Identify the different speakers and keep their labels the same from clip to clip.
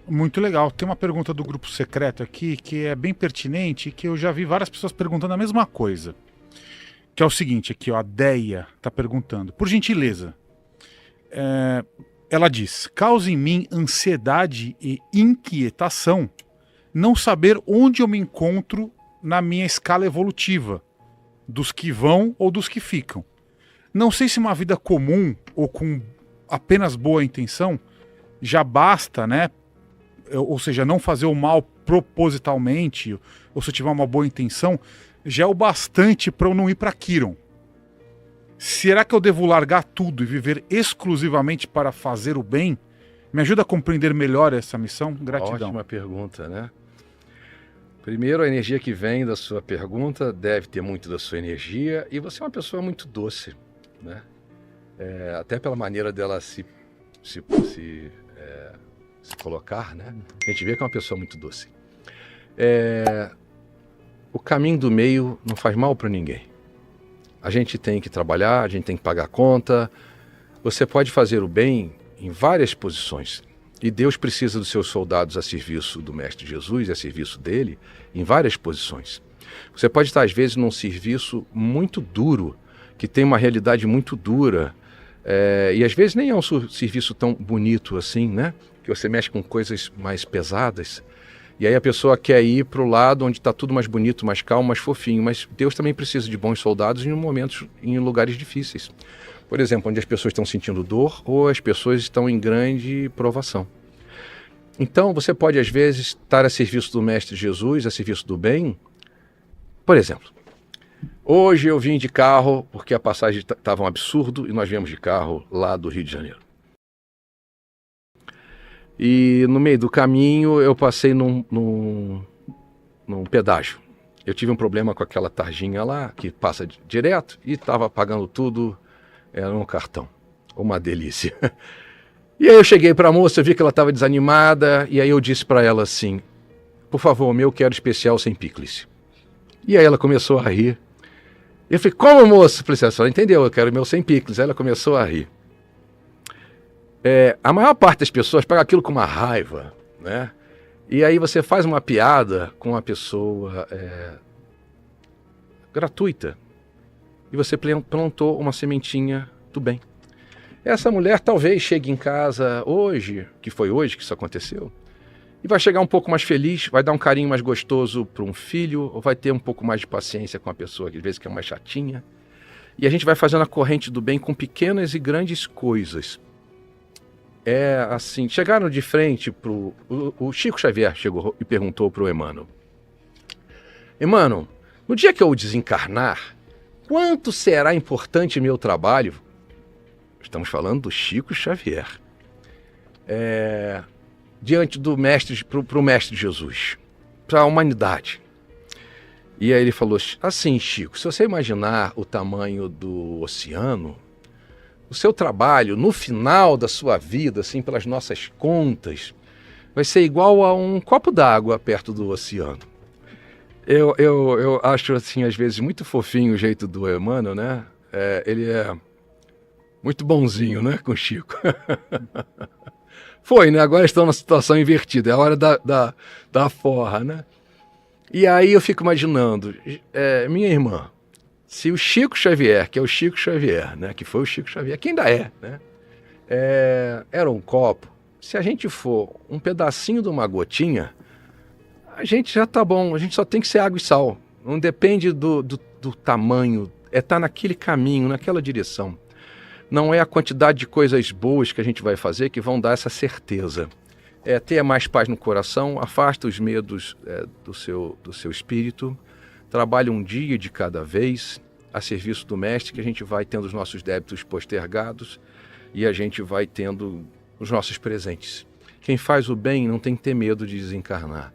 Speaker 1: Muito legal. Tem uma pergunta do grupo secreto aqui que é bem pertinente e que eu já vi várias pessoas perguntando a mesma coisa. Que é o seguinte, aqui, ó, a Deia está perguntando. Por gentileza, ela diz: causa em mim ansiedade e inquietação não saber onde eu me encontro na minha escala evolutiva, dos que vão ou dos que ficam. Não sei se uma vida comum ou com apenas boa intenção já basta, né? Ou seja, não fazer o mal propositalmente, ou se eu tiver uma boa intenção, já é o bastante para eu não ir para Quiron. Será que eu devo largar tudo e viver exclusivamente para fazer o bem? Me ajuda a compreender melhor essa missão? Gratidão.
Speaker 2: Ótima pergunta, né? Primeiro, a energia que vem da sua pergunta deve ter muito da sua energia, e você é uma pessoa muito doce, né? Até pela maneira dela se colocar, né? A gente vê que é uma pessoa muito doce. O caminho do meio não faz mal para ninguém. A gente tem que trabalhar, a gente tem que pagar a conta. Você pode fazer o bem em várias posições. E Deus precisa dos seus soldados a serviço do Mestre Jesus, a serviço dele, em várias posições. Você pode estar, às vezes, num serviço muito duro, que tem uma realidade muito dura, e às vezes nem é um serviço tão bonito assim, né? Que você mexe com coisas mais pesadas. E aí a pessoa quer ir para o lado onde está tudo mais bonito, mais calmo, mais fofinho. Mas Deus também precisa de bons soldados em lugares difíceis. Por exemplo, onde as pessoas estão sentindo dor ou as pessoas estão em grande provação. Então, você pode, às vezes, estar a serviço do Mestre Jesus, a serviço do bem. Por exemplo, hoje eu vim de carro porque a passagem estava um absurdo e nós viemos de carro lá do Rio de Janeiro. E no meio do caminho eu passei num pedágio. Eu tive um problema com aquela tarjinha lá, que passa direto, e estava pagando tudo, era um cartão. Uma delícia. E aí eu cheguei para a moça, vi que ela estava desanimada, e aí eu disse para ela assim: por favor, o meu quero especial sem picles. E aí ela começou a rir. Eu falei: como, moça? Eu falei: a senhora entendeu, eu quero o meu sem picles. Aí ela começou a rir. A maior parte das pessoas pega aquilo com uma raiva, né? E aí você faz uma piada com a pessoa gratuita, e você plantou uma sementinha do bem. Essa mulher talvez chegue em casa hoje, que foi hoje que isso aconteceu, e vai chegar um pouco mais feliz, vai dar um carinho mais gostoso para um filho, ou vai ter um pouco mais de paciência com a pessoa que às vezes que é mais chatinha. E a gente vai fazendo a corrente do bem com pequenas e grandes coisas. Assim, chegaram de frente pro... O Chico Xavier chegou e perguntou pro Emmanuel: Emmanuel, no dia que eu desencarnar, quanto será importante meu trabalho? Estamos falando do Chico Xavier. Diante do Mestre, pro Mestre Jesus, para a humanidade. E aí ele falou assim: Chico, se você imaginar o tamanho do oceano, o seu trabalho, no final da sua vida, assim, pelas nossas contas, vai ser igual a um copo d'água perto do oceano. Eu acho, assim, às vezes, muito fofinho o jeito do Emmanuel, né? Ele é muito bonzinho, né, com o Chico. Foi, né? Agora estão numa situação invertida, é a hora da forra, né? E aí eu fico imaginando, minha irmã, se o Chico Xavier, que é o Chico Xavier, né, que foi o Chico Xavier, que ainda né, era um copo, se a gente for um pedacinho de uma gotinha, a gente já tá bom, a gente só tem que ser água e sal. Não depende do tamanho, tá naquele caminho, naquela direção. Não é a quantidade de coisas boas que a gente vai fazer que vão dar essa certeza. Ter mais paz no coração, afasta os medos do seu espírito, trabalha um dia de cada vez a serviço do Mestre, que a gente vai tendo os nossos débitos postergados e a gente vai tendo os nossos presentes. Quem faz o bem não tem que ter medo de desencarnar.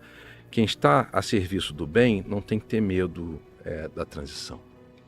Speaker 2: Quem está a serviço do bem não tem que ter medo da transição.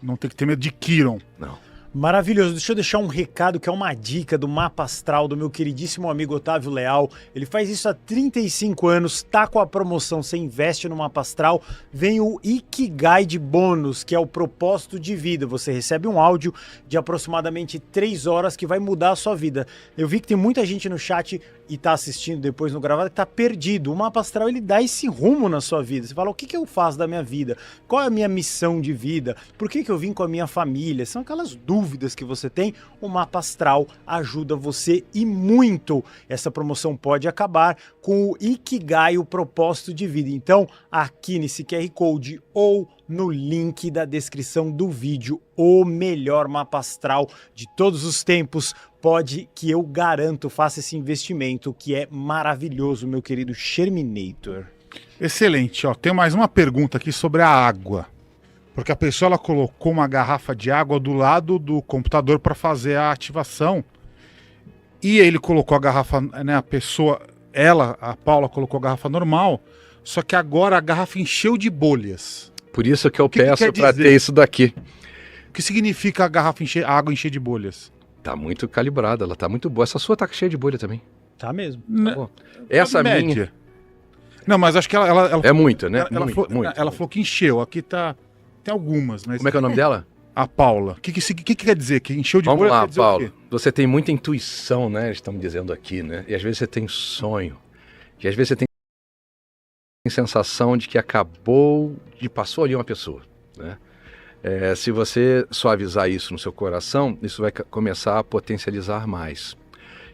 Speaker 1: Não tem que ter medo de Quiron.
Speaker 2: Não.
Speaker 3: Maravilhoso. Deixa eu deixar um recado que é uma dica do Mapa Astral do meu queridíssimo amigo Otávio Leal. Ele faz isso há 35 anos, tá com a promoção, você investe no Mapa Astral, vem o Ikigai de bônus, que é o propósito de vida. Você recebe um áudio de aproximadamente 3 horas que vai mudar a sua vida. Eu vi que tem muita gente no chat e tá assistindo depois no gravado que tá perdido. O Mapa Astral, ele dá esse rumo na sua vida. Você fala, o que eu faço da minha vida? Qual é a minha missão de vida? Por que eu vim com a minha família? São aquelas dúvidas que você tem. O Mapa Astral ajuda você e muito. Essa promoção pode acabar com o Ikigai, o propósito de vida. Então, aqui nesse QR Code ou no link da descrição do vídeo, o melhor mapa astral de todos os tempos, pode que eu garanto, faça esse investimento que é maravilhoso, meu querido Sherminator.
Speaker 1: Excelente, ó. Tem mais uma pergunta aqui sobre a água. Porque a pessoa ela colocou uma garrafa de água do lado do computador para fazer a ativação. E ele colocou a garrafa, né, a Paula colocou a garrafa normal, só que agora a garrafa encheu de bolhas.
Speaker 2: Por isso que eu
Speaker 1: que
Speaker 2: peço para ter isso daqui.
Speaker 1: O que significa a água encher de bolhas?
Speaker 2: Tá muito calibrada, ela tá muito boa. Essa sua tá cheia de bolha também.
Speaker 3: Tá mesmo.
Speaker 2: Tá bom. Essa
Speaker 1: média.
Speaker 2: minha...
Speaker 1: Não, mas acho que ela
Speaker 2: É muita, né?
Speaker 1: Ela falou que encheu. Aqui tá... Tem algumas, mas...
Speaker 2: Como é que é o nome dela?
Speaker 1: A Paula. O que quer dizer? Que encheu de
Speaker 2: Vamos
Speaker 1: bolha?
Speaker 2: lá,
Speaker 1: Quer dizer o
Speaker 2: Paulo.
Speaker 1: quê?
Speaker 2: Você tem muita intuição, né? Eles estão me dizendo aqui, né? E às vezes você tem sonho. E às vezes você tem sensação de que passou ali uma pessoa, né? Se você suavizar isso no seu coração, isso vai começar a potencializar mais.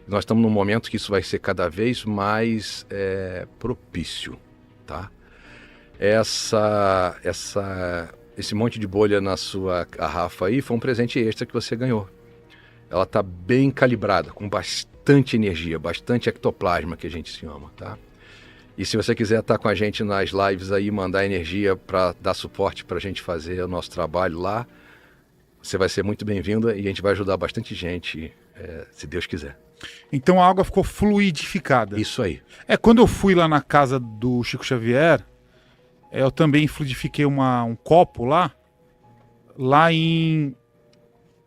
Speaker 2: Nós estamos num momento que isso vai ser cada vez mais propício, tá? Esse monte de bolha na sua garrafa aí foi um presente extra que você ganhou. Ela está bem calibrada, com bastante energia, bastante ectoplasma, que a gente se chama, tá? E se você quiser estar com a gente nas lives aí, mandar energia para dar suporte para a gente fazer o nosso trabalho lá, você vai ser muito bem-vinda e a gente vai ajudar bastante gente, se Deus quiser.
Speaker 1: Então a água ficou fluidificada.
Speaker 2: Isso aí.
Speaker 1: Quando eu fui lá na casa do Chico Xavier, eu também fluidifiquei um copo lá em...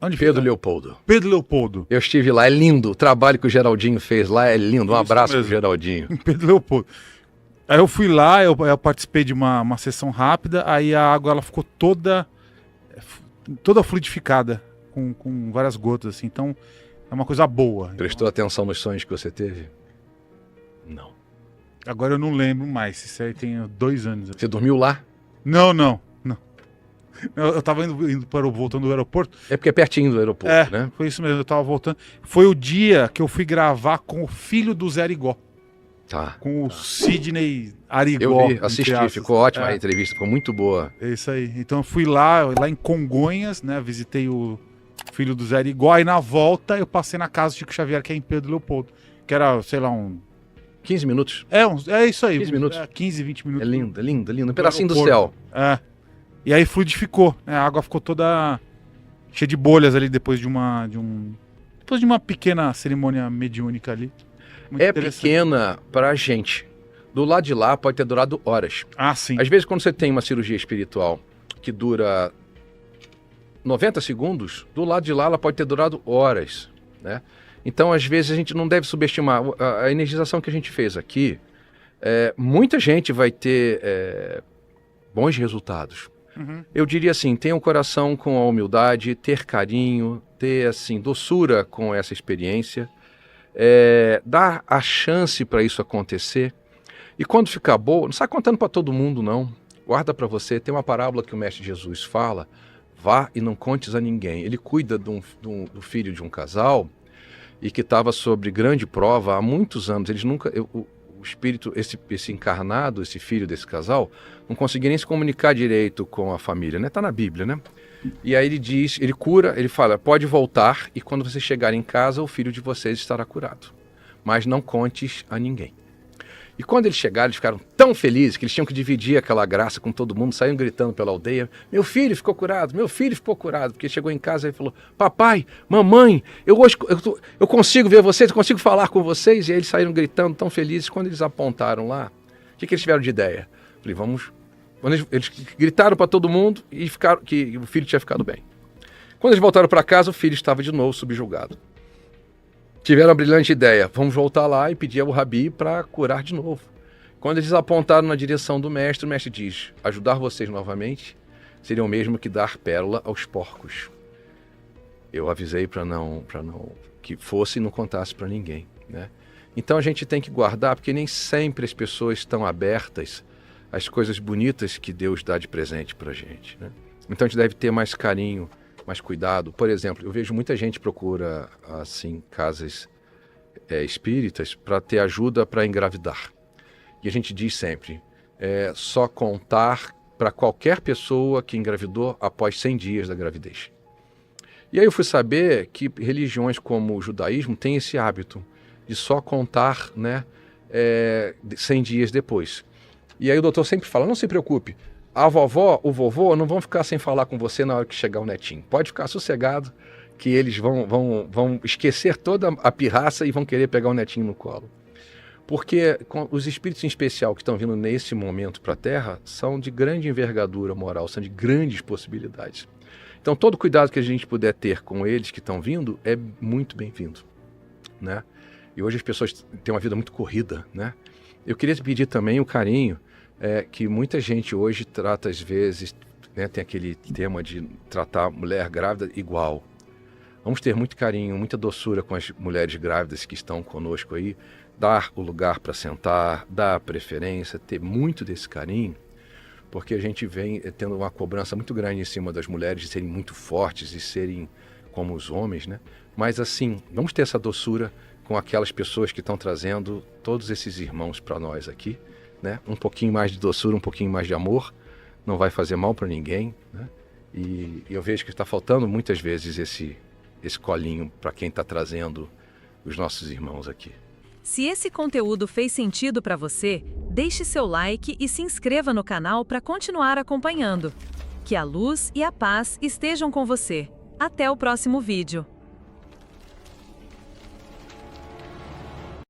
Speaker 1: Onde
Speaker 2: Pedro
Speaker 1: fica?
Speaker 2: Leopoldo.
Speaker 1: Pedro Leopoldo.
Speaker 2: Eu estive lá, é lindo. O trabalho que o Geraldinho fez lá é lindo. Um abraço pro Geraldinho.
Speaker 1: Pedro Leopoldo. Aí eu fui lá, eu participei de uma sessão rápida, aí a água ela ficou toda fluidificada, com várias gotas, assim. Então é uma coisa boa.
Speaker 2: Prestou atenção nos sonhos que você teve? Não.
Speaker 1: Agora eu não lembro mais, isso aí tem 2 anos.
Speaker 2: Você dormiu lá?
Speaker 1: Não. Eu tava voltando do aeroporto.
Speaker 2: É porque é pertinho do aeroporto, né?
Speaker 1: Foi isso mesmo, eu tava voltando. Foi o dia que eu fui gravar com o filho do Zé Arigó.
Speaker 2: Tá.
Speaker 1: Com o Sidney Arigó.
Speaker 2: Eu vi, assisti, ficou ótima a entrevista, ficou muito boa.
Speaker 1: É isso aí. Então eu fui lá em Congonhas, né? Visitei o filho do Zé Arigó. E na volta eu passei na casa do Chico Xavier, que é em Pedro Leopoldo. Que era, sei lá,
Speaker 2: 15 minutos.
Speaker 1: É isso aí.
Speaker 2: 15 minutos.
Speaker 1: 15, 20 minutos.
Speaker 2: É lindo. Um pedacinho do céu.
Speaker 1: E aí fluidificou, né? A água ficou toda cheia de bolhas ali depois de uma pequena cerimônia mediúnica ali. Muito
Speaker 2: pequena pra gente. Do lado de lá pode ter durado horas.
Speaker 1: Ah, sim.
Speaker 2: Às vezes quando você tem uma cirurgia espiritual que dura 90 segundos, do lado de lá ela pode ter durado horas, né? Então às vezes a gente não deve subestimar a energização que a gente fez aqui. Muita gente vai ter bons resultados.
Speaker 1: Uhum.
Speaker 2: Eu diria assim, tenha um coração com a humildade, ter carinho, ter assim, doçura com essa experiência, dar a chance para isso acontecer. E quando ficar boa, não sai contando para todo mundo não, guarda para você. Tem uma parábola que o Mestre Jesus fala, vá e não contes a ninguém. Ele cuida do filho de um casal e que estava sob grande prova há muitos anos. Eles nunca... O espírito, esse encarnado, esse filho desse casal, não conseguia nem se comunicar direito com a família, né? Tá na Bíblia, né? E aí ele cura, ele fala, pode voltar e quando você chegar em casa, o filho de vocês estará curado. Mas não contes a ninguém. E quando eles chegaram, eles ficaram tão felizes que eles tinham que dividir aquela graça com todo mundo, saíram gritando pela aldeia, meu filho ficou curado, porque chegou em casa e falou, papai, mamãe, eu consigo ver vocês, eu consigo falar com vocês, e aí eles saíram gritando tão felizes. Quando eles apontaram lá, o que eles tiveram de ideia? Falei, vamos... Quando eles gritaram para todo mundo e ficaram que o filho tinha ficado bem. Quando eles voltaram para casa, o filho estava de novo subjugado. Tiveram a brilhante ideia, vamos voltar lá e pedir ao Rabi para curar de novo. Quando eles apontaram na direção do mestre, o mestre diz, ajudar vocês novamente seria o mesmo que dar pérola aos porcos. Eu avisei para não que fosse e não contasse para ninguém, né? Então a gente tem que guardar, porque nem sempre as pessoas estão abertas às coisas bonitas que Deus dá de presente para a gente, né? Então a gente deve ter mais carinho, mais cuidado. Por exemplo, eu vejo muita gente procura assim casas espíritas para ter ajuda para engravidar. E a gente diz sempre, só contar para qualquer pessoa que engravidou após 100 dias da gravidez. E aí eu fui saber que religiões como o judaísmo têm esse hábito de só contar, né, 100 dias depois. E aí o doutor sempre fala, não se preocupe, a vovó, o vovô não vão ficar sem falar com você na hora que chegar o netinho. Pode ficar sossegado que eles vão esquecer toda a pirraça e vão querer pegar o netinho no colo. Porque os espíritos em especial que estão vindo nesse momento para a Terra são de grande envergadura moral, são de grandes possibilidades. Então todo cuidado que a gente puder ter com eles que estão vindo é muito bem-vindo, né? E hoje as pessoas têm uma vida muito corrida, né? Eu queria te pedir também o carinho que muita gente hoje trata às vezes, né, tem aquele tema de tratar a mulher grávida igual. Vamos ter muito carinho, muita doçura com as mulheres grávidas que estão conosco aí, dar o lugar para sentar, dar a preferência, ter muito desse carinho, porque a gente vem tendo uma cobrança muito grande em cima das mulheres de serem muito fortes e serem como os homens, né? Mas assim, vamos ter essa doçura com aquelas pessoas que estão trazendo todos esses irmãos para nós aqui, né? Um pouquinho mais de doçura, um pouquinho mais de amor, não vai fazer mal para ninguém, né? E eu vejo que está faltando muitas vezes esse colinho para quem está trazendo os nossos irmãos aqui.
Speaker 4: Se esse conteúdo fez sentido para você, deixe seu like e se inscreva no canal para continuar acompanhando. Que a luz e a paz estejam com você. Até o próximo vídeo.